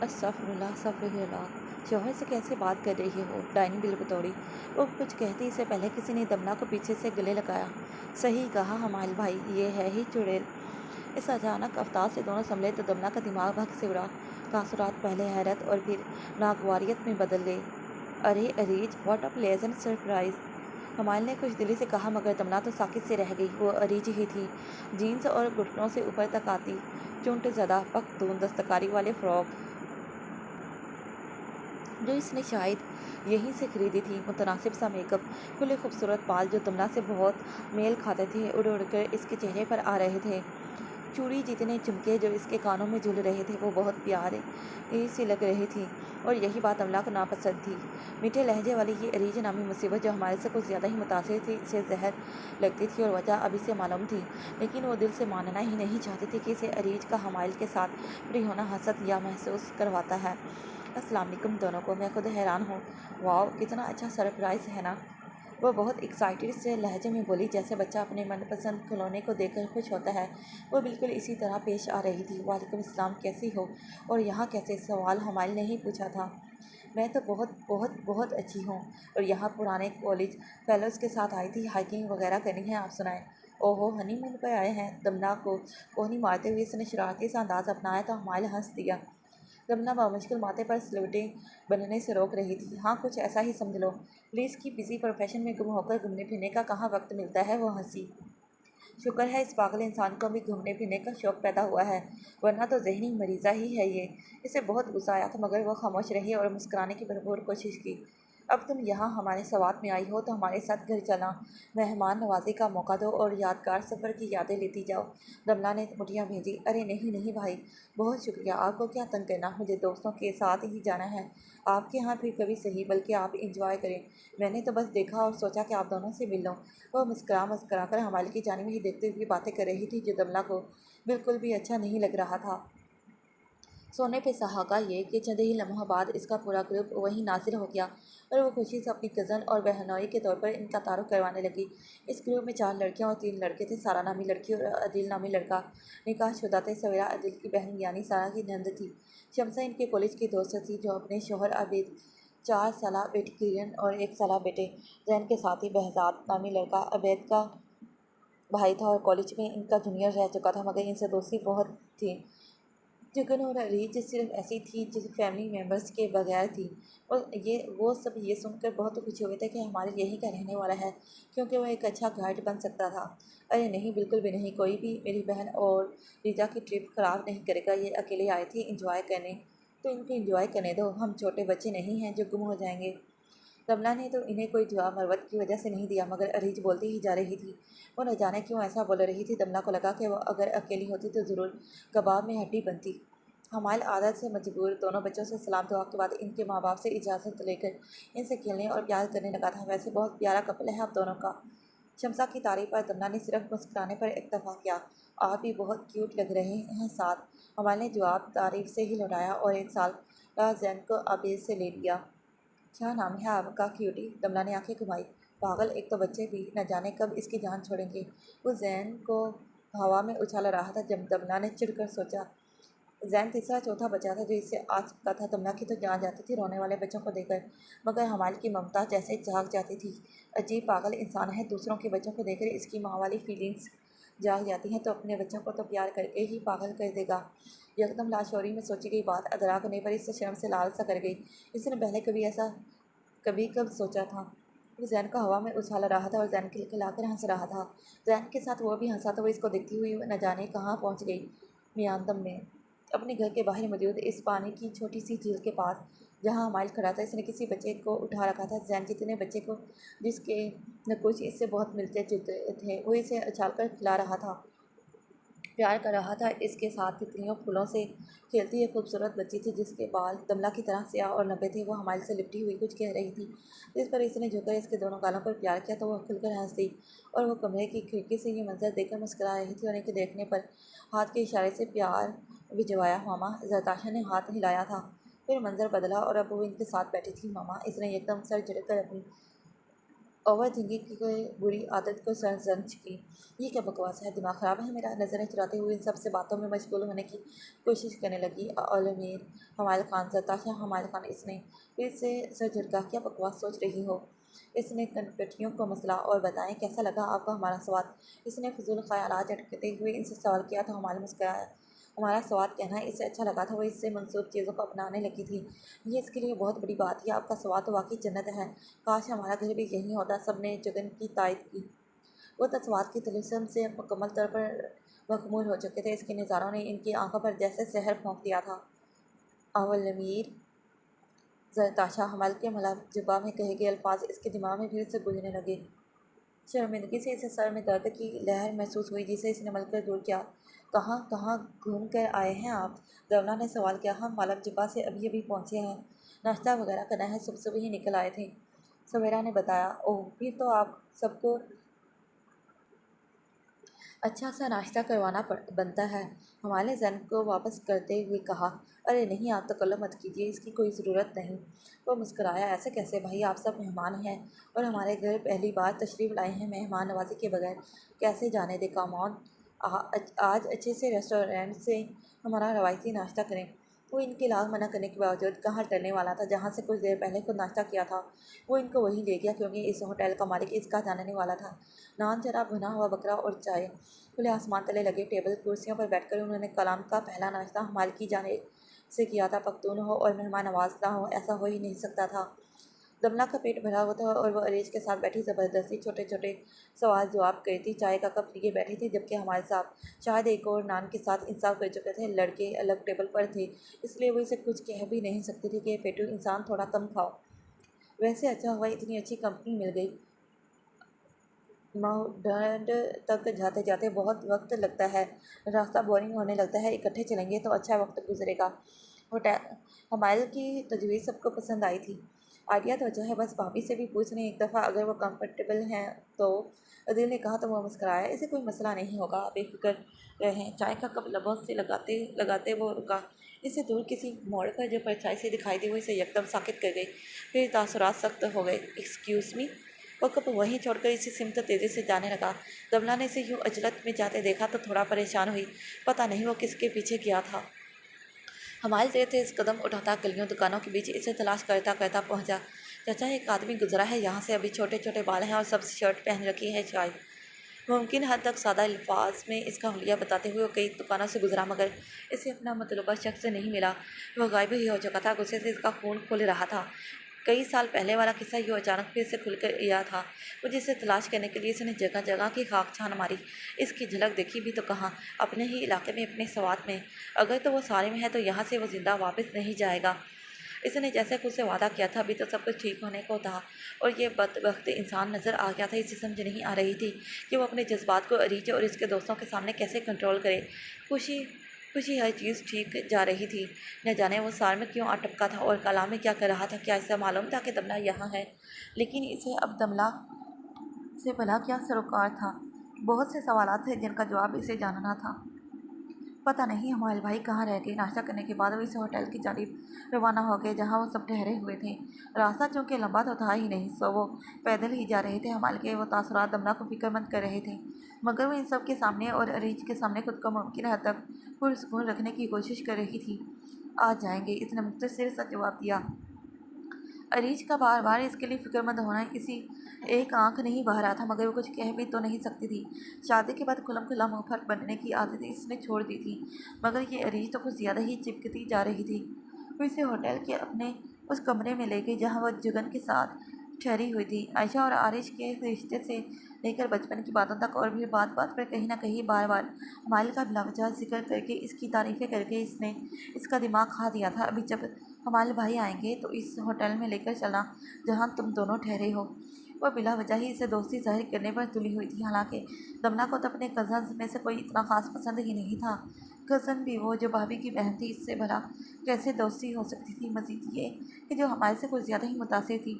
استغفراللہ استغفراللہ، شوہر سے کیسے بات کر رہی ہو؟ ڈائننگ بل بتوڑی۔ وہ کچھ کہتی سے پہلے کسی نے دملہ کو پیچھے سے گلے لگایا۔ صحیح کہا حمائل بھائی، یہ ہے ہی چڑیل۔ اس اچانک افطار سے دونوں سنبھلے تو دملہ کا دماغ بھگ سے اڑا۔ تاثرات پہلے حیرت اور پھر ناگواریت میں بدل گئے۔ ارے اریج، واٹ اے پلیزنٹ سرپرائز! حمائل نے خوش دلی سے کہا، مگر دملہ تو ساکت سے رہ گئی۔ وہ اریج ہی تھی، جینز اور گھٹنوں سے اوپر تک آتی، چونٹ زدہ پختون دستکاری والے فراک جو اس نے شاید یہیں سے خریدی تھی، متناسب سا میک اپ، کھلے خوبصورت بال جو دملہ سے بہت میل کھاتے تھے اڑ اڑ کر اس کے چہرے پر آ رہے تھے، چوڑی جتنے جھمکے جو اس کے کانوں میں جھول رہے تھے وہ بہت پیاری سی لگ رہی تھی، اور یہی بات دملہ کو ناپسند تھی۔ میٹھے لہجے والی یہ اریج نامی مصیبت جو ہمارے سے کچھ زیادہ ہی متاثر تھی، اسے زہر لگتی تھی اور وجہ اب اسے معلوم تھی، لیکن وہ دل سے ماننا ہی نہیں چاہتی تھی کہ اسے اریج کا حمائل کے ساتھ فری ہونا حسد یا محسوس کرواتا ہے۔ السلام علیکم دونوں کو، میں خود حیران ہوں۔ واؤ، کتنا اچھا سرپرائز ہے نا! وہ بہت ایکسائٹڈ سے لہجے میں بولی، جیسے بچہ اپنے من پسند کھلونے کو دیکھ کر خوش ہوتا ہے۔ وہ بالکل اسی طرح پیش آ رہی تھی۔ وعلیکم السلام، کیسی ہو؟ اور یہاں کیسے؟ سوال حمائل نے ہی پوچھا تھا۔ میں تو بہت بہت بہت اچھی ہوں، اور یہاں پرانے کالج فیلوز کے ساتھ آئی تھی، ہائیکنگ وغیرہ کرنی ہے، آپ سنائیں؟ اوہو، ہنی مون پر آئے ہیں؟ دملہ کو کوہنی مارتے ہوئے اس نے شرارتی سا انداز اپنایا تو حمائل ہنس دیا۔ دملہ بمشکل ماتھے پر سلوٹیں بننے سے روک رہی تھی۔ ہاں، کچھ ایسا ہی سمجھ لو۔ پولیس کی بزی پروفیشن میں گم ہو کر گھومنے پھرنے کا کہاں وقت ملتا ہے، وہ ہنسی۔ شکر ہے اس پاگل انسان کو بھی گھومنے پھرنے کا شوق پیدا ہوا ہے، ورنہ تو ذہنی مریضہ ہی ہے یہ۔ اسے بہت غصہ آیا تھا، مگر وہ خاموش رہی اور مسکرانے کی بھرپور کوشش کی۔ اب تم یہاں ہمارے سوات میں آئی ہو تو ہمارے ساتھ گھر چلنا، مہمان نوازی کا موقع دو اور یادگار سفر کی یادیں لیتی جاؤ۔ دملہ نے مٹھیاں بھیجی۔ ارے نہیں نہیں بھائی، بہت شکریہ، آپ کو کیا تنگ کرنا، مجھے دوستوں کے ساتھ ہی جانا ہے، آپ کے ہاں پھر کبھی صحیح، بلکہ آپ انجوائے کریں، میں نے تو بس دیکھا اور سوچا کہ آپ دونوں سے مل لوں۔ وہ مسکرا کر حمائل کی جانب ہی دیکھتے ہوئے باتیں کر رہی تھی، جو دملہ کو بالکل بھی اچھا نہیں لگ رہا تھا۔ سونے پہ سہاگا یہ کہ چند ہی لمحوں بعد اس کا پورا گروپ وہیں نازل ہو گیا، اور وہ خوشی سے اپنی کزن اور بہنوئی کے طور پر ان کا تعارف کروانے لگی۔ اس گروپ میں 4 لڑکیاں اور 3 لڑکے تھے۔ سارہ نامی لڑکی اور عدیل نامی لڑکا نکاح شدہ تھے۔ سویرا عدیل کی بہن یعنی سارہ کی نند تھی۔ شمسہ ان کے کالج کی دوست تھی، جو اپنے شوہر عبید، 4 سالہ بیٹی کرن اور 1 سالہ بیٹے زین کے ساتھ ہی بہزاد نامی لڑکا عبید کا بھائی تھا اور کالج میں ان کا جونیئر رہ چکا تھا، مگر ان سے دوستی بہت تھی۔ جگن اور اریج صرف ایسی تھی جیسے فیملی ممبرز کے بغیر تھی، اور وہ سب یہ سن کر بہت خوشی ہوئے تھے کہ ہمارے یہیں کا رہنے والا ہے، کیونکہ وہ ایک اچھا گائیڈ بن سکتا تھا۔ ارے نہیں، بالکل بھی نہیں، کوئی بھی میری بہن اور ریجا کی ٹرپ خراب نہیں کرے گا، یہ اکیلے آئے تھے انجوائے کرنے، تو ان کو انجوائے کرنے دو، ہم چھوٹے بچے نہیں ہیں جو گم ہو جائیں گے۔ دملہ نے تو انہیں کوئی جواب مروت کی وجہ سے نہیں دیا، مگر اریج بولتی ہی جا رہی تھی۔ وہ نہ جانے کیوں ایسا بول رہی تھی، دملہ کو لگا کہ وہ اگر اکیلی ہوتی تو ضرور کباب میں ہڈی بنتی۔ حمائل عادت سے مجبور دونوں بچوں سے سلام دعا کے بعد ان کے ماں باپ سے اجازت لے کر ان سے کھیلنے اور پیار کرنے لگا تھا۔ ویسے بہت پیارا کپل ہے آپ دونوں کا۔ شمسہ کی تعریف پر دملہ نے صرف مسکرانے پر اکتفا کیا۔ آپ بھی بہت کیوٹ لگ رہے ہیں ساتھ، حمائل نے جواب تعریف سے ہی لوٹایا اور 1 سال کا زین کو عبید سے لے لیا۔ کیا نام ہے آپ کا کیوٹی؟ دملہ نے آنکھیں گھمائی۔ پاگل، ایک تو بچے بھی، نہ جانے کب اس کی جان چھوڑیں گے۔ وہ زین کو ہوا میں اچھالا رہا تھا جب دملہ نے چڑھ کر سوچا۔ زین تیسرا چوتھا بچہ تھا جو اس سے آ چکا تھا۔ دملہ کی تو جان جاتی تھی رونے والے بچوں کو دیکھ کر، مگر حمائل کی ممتا جیسے جاگ جاتی تھی۔ عجیب پاگل انسان ہے، دوسروں کے بچوں کو دیکھ کر اس کی ماں والی فیلنگز جاگ جاتی ہیں، تو اپنے بچوں کو تو پیار کر کے ہی پاگل کر دے گا۔ یکدم لاشعوری میں سوچی گئی بات ادراک ہونے پر اس سے شرم سے لال سا کر گئی۔ اس نے پہلے کبھی کب سوچا تھا؟ وہ زین کو ہوا میں اچھالا رہا تھا اور زین کھلکھلا کر ہنس رہا تھا۔ زین کے ساتھ وہ بھی ہنسا تو وہ اس کو دیکھتی ہوئی نہ جانے کہاں پہنچ گئی۔ میاندم میں اپنے گھر کے باہر موجود اس پانی کی چھوٹی سی جھیل کے پاس جہاں حمائل کھڑا تھا، اس نے کسی بچے کو اٹھا رکھا تھا، زین جتنے بچے کو، جس کے نقوش اس سے بہت ملتے جلتے تھے۔ وہ اسے اچھال کر کھلا رہا تھا، پیار کر رہا تھا۔ اس کے ساتھ تتلیوں پھولوں سے کھیلتی ایک خوبصورت بچی تھی جس کے بال دملہ کی طرح سیاہ اور لمبے تھے۔ وہ حمائل سے لپٹی ہوئی کچھ کہہ رہی تھی، جس پر اس نے جھک کر اس کے دونوں گالوں پر پیار کیا تو وہ کھل کر ہنس دی، اور وہ کمرے کی کھڑکی سے یہ منظر دیکھ کر مسکرا رہی تھی اور ان کے دیکھنے پر ہاتھ کے اشارے سے پیار بھجوایا۔ ماما، زرتاشا نے ہاتھ ہلایا تھا، پھر منظر بدلا اور اب وہ ان کے ساتھ بیٹھی تھی۔ ماما، اس نے یکدم سر جھٹک کر اوور تھنکنگ کی کوئی بری عادت کو سرزنش کی۔ یہ کیا بکواس ہے، دماغ خراب ہے میرا؟ نظریں چراتے ہوئے ان سب سے باتوں میں مشغول ہونے کی کوشش کرنے لگی علمیر حمائل خان سے۔ تاشا حمائل خان، اس نے پھر سے سر جھٹکا۔ کیا بکواس سوچ رہی ہو؟ اس نے کنپٹیوں کو مسلا۔ اور بتائیں، کیسا لگا آپ کو ہمارا سوات؟ اس نے فضول خیالات جھٹکتے ہوئے ان سے سوال کیا تو حمائل مسکرایا۔ ہمارا سوات کہنا اسے اچھا لگا تھا، وہ اس سے منسوب چیزوں کو اپنانے لگی تھی۔ یہ اس کے لیے بہت بڑی بات ہے، آپ کا سوات تو واقعی جنت ہے، کاش ہمارا گھر بھی یہیں ہوتا۔ سب نے جگن کی تائید کی۔ وہ تصوات کی طلسم سے مکمل طور پر مخمور ہو چکے تھے، اس کے نظاروں نے ان کی آنکھوں پر جیسے سحر پھونک دیا تھا۔ اولمیر تاشا حمل کے ملجبہ میں کہے گئے الفاظ اس کے دماغ میں پھر سے گونجنے لگے۔ شرمندگی سے اسے سر میں درد کی لہر محسوس ہوئی جسے اس نے مل کر دور کیا۔ کہاں گھوم کر آئے ہیں آپ؟ دملہ نے سوال کیا۔ ہم ملجبہ سے ابھی پہنچے ہیں، ناشتہ وغیرہ کرنا ہے، صبح ہی نکل آئے تھے، سویرا نے بتایا۔ اوہ، پھر تو آپ سب کو اچھا سا ناشتہ کروانا بنتا ہے، حمائل نے ذہن کو واپس کرتے ہوئے کہا۔ ارے نہیں، آپ تکلف مت کیجیے، اس کی کوئی ضرورت نہیں۔ وہ مسکرایا۔ ایسے کیسے بھائی، آپ سب مہمان ہیں اور ہمارے گھر پہلی بار تشریف لائے ہیں، مہمان نوازی کے بغیر کیسے جانے دیں؟ کم آن، آج اچھے سے ریسٹورینٹ سے ہمارا روایتی ناشتہ کریں۔ وہ ان کے لاکھ منع کرنے کے باوجود کہاں ٹلنے والا تھا جہاں سے کچھ دیر پہلے خود ناشتہ کیا تھا۔ وہ ان کو وہیں لے گیا کیونکہ اس ہوٹل کا مالک اس کا جاننے والا تھا۔ نان چنا، بھنا ہوا بکرا اور چائے۔ کھلے آسمان تلے لگے ٹیبل کرسیوں پر بیٹھ کر انہوں نے کلام کا پہلا ناشتہ حمائل کی جانب سے کیا تھا۔ پختون ہو اور مہمان نواز نہ ہو، ایسا ہو ہی نہیں سکتا تھا۔ دملہ کا پیٹ بھرا ہوا تھا اور وہ عریش کے ساتھ بیٹھی زبردستی چھوٹے چھوٹے سوال جواب کرتی چائے کا کپ لیے بیٹھی تھی، جبکہ حمائل صاحب شاید ایک اور نان کے ساتھ انصاف کر چکے تھے۔ لڑکے الگ ٹیبل پر تھے، اس لیے وہ اسے کچھ کہہ بھی نہیں سکتی تھی کہ پیٹو انسان تھوڑا کم کھاؤ۔ ویسے اچھا ہوا اتنی اچھی کمپنی مل گئی۔ ماؤنٹ تک جاتے جاتے بہت وقت لگتا ہے، راستہ بورنگ ہونے لگتا ہے، اکٹھے چلیں گے تو اچھا وقت گزرے گا۔ حمائل کی تجویز سب کو پسند آئی تھی۔ آئیڈیا تو اچھا ہے، بس بھابھی سے بھی پوچھ لیں ایک دفعہ، اگر وہ کمفرٹیبل ہیں تو۔ عدیل نے کہا تو وہ مسکرایا۔ اسے کوئی مسئلہ نہیں ہوگا، آپ بے فکر رہیں۔ چائے کا کپ لبوں سے لگاتے وہ رکا۔ اس سے دور کسی موڑ پر جو پرچھائی سے دکھائی دی وہ اسے یکدم ساکت کر گئی۔ پھر تاثرات سخت ہو گئے۔ Excuse me? وہ کپ وہیں چھوڑ کر اسی سمت تیزی سے جانے لگا۔ دملہ نے اسے یوں عجلت میں جاتے دیکھا تو تھوڑا پریشان ہوئی، پتہ نہیں وہ کس کے پیچھے گیا تھا۔ حمائل تیز قدم اٹھاتا گلیوں دکانوں کے بیچ اسے تلاش کرتا پہنچا۔ چچا، ایک آدمی گزرا ہے یہاں سے، ابھی چھوٹے چھوٹے بال ہیں اور سبز شرٹ پہن رکھی ہے، شاید۔ ممکن حد تک سادہ الفاظ میں اس کا حلیہ بتاتے ہوئے وہ کئی دکانوں سے گزرا مگر اسے اپنا مطلوبہ شخص نہیں ملا۔ وہ غائب ہی ہو چکا تھا۔ غصے سے اس کا خون کھول رہا تھا۔ کئی سال پہلے والا قصہ یوں اچانک پھر سے کھل کر آیا تھا۔ وہ جسے تلاش کرنے کے لیے اس نے جگہ جگہ کی خاک چھان ماری، اس کی جھلک دیکھی بھی تو کہاں، اپنے ہی علاقے میں، اپنے سوات میں۔ اگر تو وہ سالم ہے تو یہاں سے وہ زندہ واپس نہیں جائے گا۔ اس نے جیسے خود سے وعدہ کیا تھا، ابھی تو سب کچھ ٹھیک ہونے کو تھا اور یہ بدبخت انسان نظر آ گیا تھا۔ اسے سمجھ نہیں آ رہی تھی کہ وہ اپنے جذبات کو عریج اور اس کے دوستوں کے سامنے کیسے کنٹرول کرے۔ خوشی ہر چیز ٹھیک جا رہی تھی، نہ جانے وہ سار میں کیوں آ ٹپکا تھا اور کلام میں کیا کر رہا تھا۔ کیا اسے معلوم تھا کہ دملہ یہاں ہے؟ لیکن اسے اب دملہ سے بھلا کیا سروکار تھا؟ بہت سے سوالات تھے جن کا جواب اسے جاننا تھا۔ پتہ نہیں حمائل بھائی کہاں رہ گئے۔ ناشتہ کرنے کے بعد وہ اس ہوٹل کی جانب روانہ ہو گئے جہاں وہ سب ٹھہرے ہوئے تھے۔ راستہ چونکہ لمبا تو تھا ہی نہیں، سو وہ پیدل ہی جا رہے تھے۔ حمائل کے وہ تاثرات دملہ کو فکر مند کر رہے تھے، مگر وہ ان سب کے سامنے اور عریج کے سامنے خود کو ممکن حد تک پرسکون رکھنے کی کوشش کر رہی تھی۔ آ جائیں گے، اس نے مختصر سا جواب دیا۔ عریج کا بار بار اس کے لیے فکر مند ہونا کسی ایک آنکھ نہیں بہہ رہا تھا، مگر وہ کچھ کہہ بھی تو نہیں سکتی تھی۔ شادی کے بعد کھلم کھلا منہ پھٹ بننے کی عادت اس نے چھوڑ دی تھی، مگر یہ عریج تو کچھ زیادہ ہی چپکتی جا رہی تھی۔ وہ اسے ہوٹل کے اپنے اس کمرے میں لے گئی جہاں وہ جگن کے ساتھ ٹھہری ہوئی تھی۔ عائشہ اور عارش کے رشتے سے لے کر بچپن کی باتوں تک، اور پھر بات بات پر کہیں نہ کہیں بار بار حمائل کا بلا وجہ ذکر کر کے، اس کی تعریفیں کر کے اس نے اس کا دماغ کھا دیا تھا۔ ابھی جب حمائل بھائی آئیں گے تو اس ہوٹل میں لے کر چلنا جہاں تم دونوں ٹھہرے ہو۔ وہ بلا وجہ ہی اسے دوستی ظاہر کرنے پر تلی ہوئی تھی، حالانکہ دملہ کو تو اپنے کزنز میں سے کوئی اتنا خاص پسند ہی نہیں تھا۔ کزن بھی وہ جو بھابھی کی بہن تھی، اس سے بھلا کیسے دوستی ہو سکتی تھی؟ مزید یہ کہ جو حمائل سے کچھ زیادہ ہی متاثر تھی۔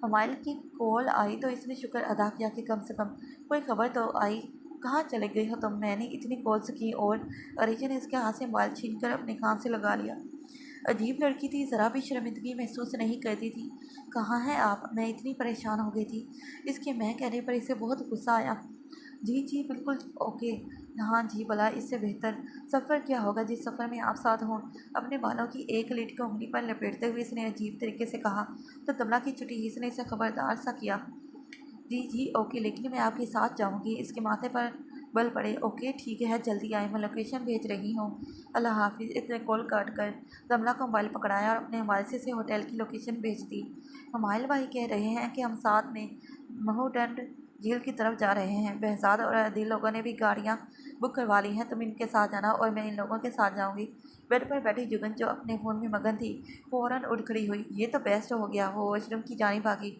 حمائل کی کال آئی تو اس نے شکر ادا کیا کہ کم سے کم کوئی خبر تو آئی۔ کہاں چلے گئے ہو تم؟ میں نے اتنی کالز کی اور عریج نے اس کے ہاتھ سے موبائل چھین کر اپنے کان سے لگا لیا۔ عجیب لڑکی تھی، ذرا بھی شرمندگی محسوس نہیں کرتی تھی۔ کہاں ہیں آپ؟ میں اتنی پریشان ہو گئی تھی۔ اس کے میں کہنے پر اسے بہت غصہ آیا۔ جی جی بالکل اوکے۔ ہاں جی بھلا اس سے بہتر سفر کیا ہوگا جس سفر میں آپ ساتھ ہوں؟ اپنے بالوں کی ایک لٹ کو انگلی پر لپیٹتے ہوئے اس نے عجیب طریقے سے کہا تو دملہ کی چھٹی اس نے اسے خبردار سا کیا۔ جی جی اوکے لیکن میں آپ کے ساتھ جاؤں گی۔ اس کے ماتھے پر بل پڑے۔ اوکے ٹھیک ہے جلدی آئے، میں لوکیشن بھیج رہی ہوں۔ اللہ حافظ۔ اس نے کال کاٹ کر دملہ کا موبائل پکڑایا اور اپنے موبائل سے اسے ہوٹل کی لوکیشن بھیج دی۔ ہمائل بھائی کہہ رہے ہیں کہ ہم ساتھ میں مہوڈنڈ جھیل کی طرف جا رہے ہیں۔ بہزاد اور عادل لوگوں نے بھی گاڑیاں بک کروا لی ہیں، تم ان کے ساتھ جانا اور میں ان لوگوں کے ساتھ جاؤں گی۔ بیڈ پر بیٹھی جگن جو اپنے فون میں مگن تھی فوراً اٹھ کھڑی ہوئی۔ یہ تو بیسٹ ہو گیا، وہ واش روم کی جانب بھاگی۔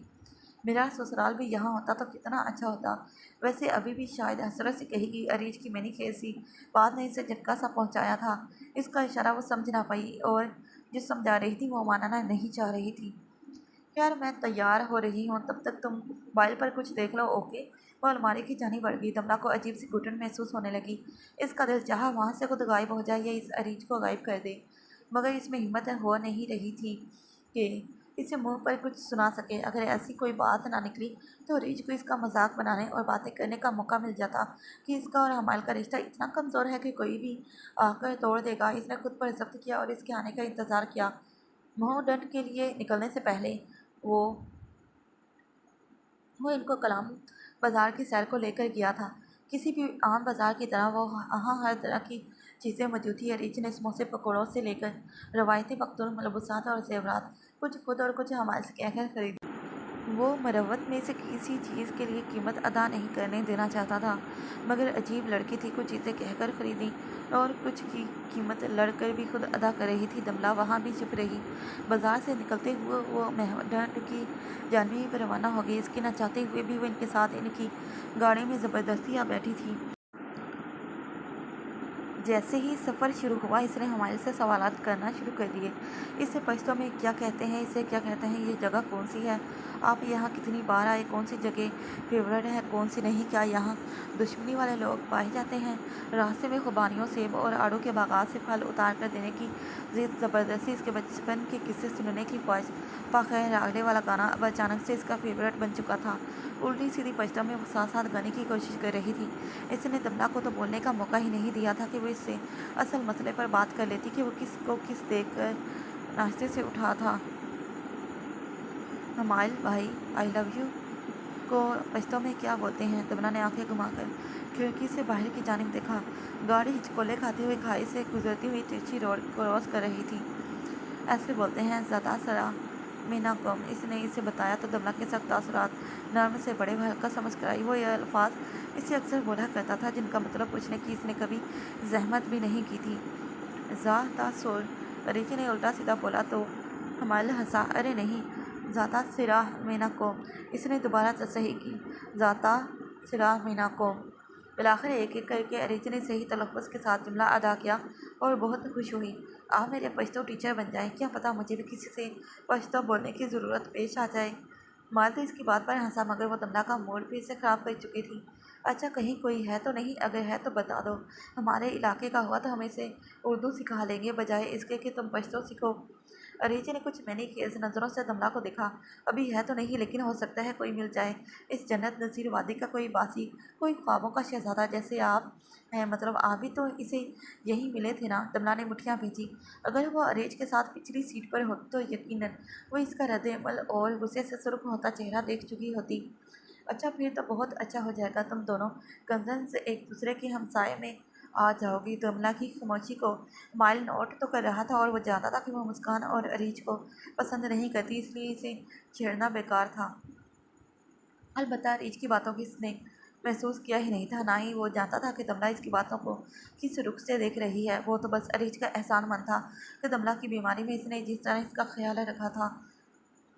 میرا سسرال بھی یہاں ہوتا تو کتنا اچھا ہوتا۔ ویسے ابھی بھی شاید حسرت سے کہے گی عریج کی میں نے کیسی بات نے اسے جھٹکا سا پہنچایا تھا۔ اس کا اشارہ وہ سمجھ نہ پائی اور جو سمجھا رہی تھی وہ ماننا نہیں چاہ رہی تھی۔ خیر میں تیار ہو رہی ہوں، تب تک تم موبائل پر کچھ دیکھ لو اوکے۔ وہ الماری کی جانب بڑھ گئی۔ دملہ کو عجیب سی گھٹن محسوس ہونے لگی۔ اس کا دل چاہا وہاں سے خود غائب ہو جائے یا اس عریج کو غائب کر دے، مگر اس میں ہمت ہو نہیں رہی تھی کہ اسے منہ پر کچھ سنا سکے۔ اگر ایسی کوئی بات نہ نکلی تو عریج کو اس کا مذاق بنانے اور باتیں کرنے کا موقع مل جاتا کہ اس کا اور ہمائل کا رشتہ اتنا کمزور ہے کہ کوئی بھی آ کر توڑ دے گا۔ اس نے خود پر ضبط کیا اور اس کے آنے کا انتظار کیا۔ مہوڈنڈ کے لیے نکلنے سے پہلے وہ ان کو کلام بازار کی سیر کو لے کر گیا تھا۔ کسی بھی عام بازار کی طرح وہاں ہر طرح کی چیزیں موجود تھیں۔ عریج نے سموسے پکوڑوں سے لے کر روایتی پختون ملبوسات اور زیورات کچھ خود اور کچھ ہمائل سے کہہ کر خریدی۔ وہ مروت میں سے کسی چیز کے لیے قیمت ادا نہیں کرنے دینا چاہتا تھا، مگر عجیب لڑکی تھی، کچھ چیزیں کہہ کر خریدی اور کچھ کی قیمت لڑ کر بھی خود ادا کر رہی تھی۔ دملہ وہاں بھی چپ رہی۔ بازار سے نکلتے ہوئے وہ مہوڈنڈ کی جانب روانہ ہو گئی۔ اس کے نہ چاہتے ہوئے بھی وہ ان کے ساتھ ان کی گاڑی میں زبردستی آ بیٹھی تھی۔ جیسے ہی سفر شروع ہوا اس نے ہمائل سے سوالات کرنا شروع کر دیے۔ اسے پشتو میں کیا کہتے ہیں، اسے کیا کہتے ہیں، یہ جگہ کون سی ہے، آپ یہاں کتنی بار آئے، کون سی جگہ فیورٹ ہے کون سی نہیں، کیا یہاں دشمنی والے لوگ پائے جاتے ہیں۔ راستے میں خوبانیوں، سیب اور آڑو کے باغات سے پھل اتار کر دینے کی ضد، زبردستی اس کے بچپن کے قصے سننے کی خواہش۔ پاخیر راگڑے والا گانا اب اچانک سے اس کا فیورٹ بن چکا تھا۔ الٹی سیدھی پشتو میں وہ ساتھ ساتھ گانے کی کوشش کر رہی تھی۔ اس نے دملہ کو تو بولنے کا موقع ہی نہیں دیا تھا کہ وہ اس سے اصل مسئلے پر بات کر لیتی کہ وہ کس کو کس دیکھ کر ناشتے سے اٹھا تھا۔ ہمائل بھائی آئی لو یو کو پشتو میں کیا بولتے ہیں؟ دملہ نے آنکھیں گھما کر کھڑکی سے باہر کی جانب دیکھا۔ گاڑی ہچکولے کھاتے ہوئے کھائی سے گزرتی ہوئی ترچھی روڈ کراس کر رہی تھی۔ ایسے بولتے ہیں زیادہ سرا مینا کم۔ اس نے اسے بتایا تو دملہ کے سخت تاثرات نرم سے بڑے وہ ہلکا سمجھ کر آئی۔ وہ یہ الفاظ اسے اکثر بولا کرتا تھا جن کا مطلب پوچھنے کی اس نے کبھی زحمت بھی نہیں کی تھی۔ ذاتِ سور، عریج نے الٹا سیدھا بولا تو ہمائل ہنسا۔ ارے نہیں، ذاتِ سرا مینا کوم۔ اس نے دوبارہ تصحیح کی، ذاتِ سرا مینا کوم۔ بالآخر ایک ایک کر کے عریج نے صحیح تلفظ کے ساتھ جملہ ادا کیا اور بہت خوش ہوئی۔ آپ میرے پشتو ٹیچر بن جائیں، کیا پتہ مجھے بھی کسی سے پشتو بولنے کی ضرورت پیش آ جائے۔ ہمائل تو اس کی بات پر ہنسا مگر وہ دملہ کا موڈ پھر سے خراب کر چکی تھی۔ اچھا کہیں کوئی ہے تو نہیں؟ اگر ہے تو بتا دو، ہمارے علاقے کا ہوا تو ہم اسے اردو سکھا لیں گے بجائے اس کے کہ تم پشتو سیکھو۔ عریج نے کچھ معنی خیز نظروں سے دملہ کو دیکھا۔ ابھی ہے تو نہیں لیکن ہو سکتا ہے کوئی مل جائے، اس جنت نظیر وادی کا کوئی باسی، کوئی خوابوں کا شہزادہ جیسے آپ ہیں، مطلب آپ بھی تو اسے یہیں ملے تھے نا۔ دملہ نے مٹھیاں بھیجی۔ اگر وہ عریج کے ساتھ پچھلی سیٹ پر ہوتی تو یقیناً وہ اس کا رد عمل اور غصے سے سرخ ہوتا چہرہ دیکھ چکی ہوتی۔ اچھا پھر تو بہت اچھا ہو جائے گا، تم دونوں کزنز ایک دوسرے کے ہمسائے میں آ جاؤ گی۔ دملہ کی خاموشی کو ہمائل نوٹ تو کر رہا تھا اور وہ جانتا تھا کہ وہ مسکان اور عریج کو پسند نہیں کرتی، اس لیے اسے چھیڑنا بیکار تھا۔ البتہ عریج کی باتوں کو اس نے محسوس کیا ہی نہیں تھا، نہ ہی وہ جانتا تھا کہ دملہ اس کی باتوں کو کس رخ سے دیکھ رہی ہے۔ وہ تو بس عریج کا احسان مند تھا کہ دملہ کی بیماری میں اس نے جس طرح اس کا خیال رکھا تھا۔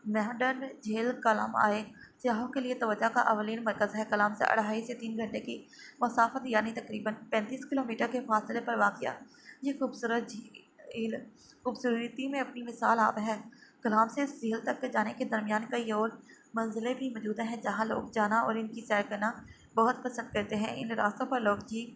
مہوڈنڈ جھیل کلام آئے سیاحوں کے لیے توجہ کا اولین مرکز ہے۔ کلام سے 2.5 سے 3 گھنٹے کی مسافت یعنی تقریباً 35 کلومیٹر کے فاصلے پر واقع یہ خوبصورت جھیل خوبصورتی میں اپنی مثال آب ہے۔ کلام سے اس جھیل تک جانے کے درمیان کئی اور منزلیں بھی موجود ہیں جہاں لوگ جانا اور ان کی سیر کرنا بہت پسند کرتے ہیں۔ ان راستوں پر لوگ جی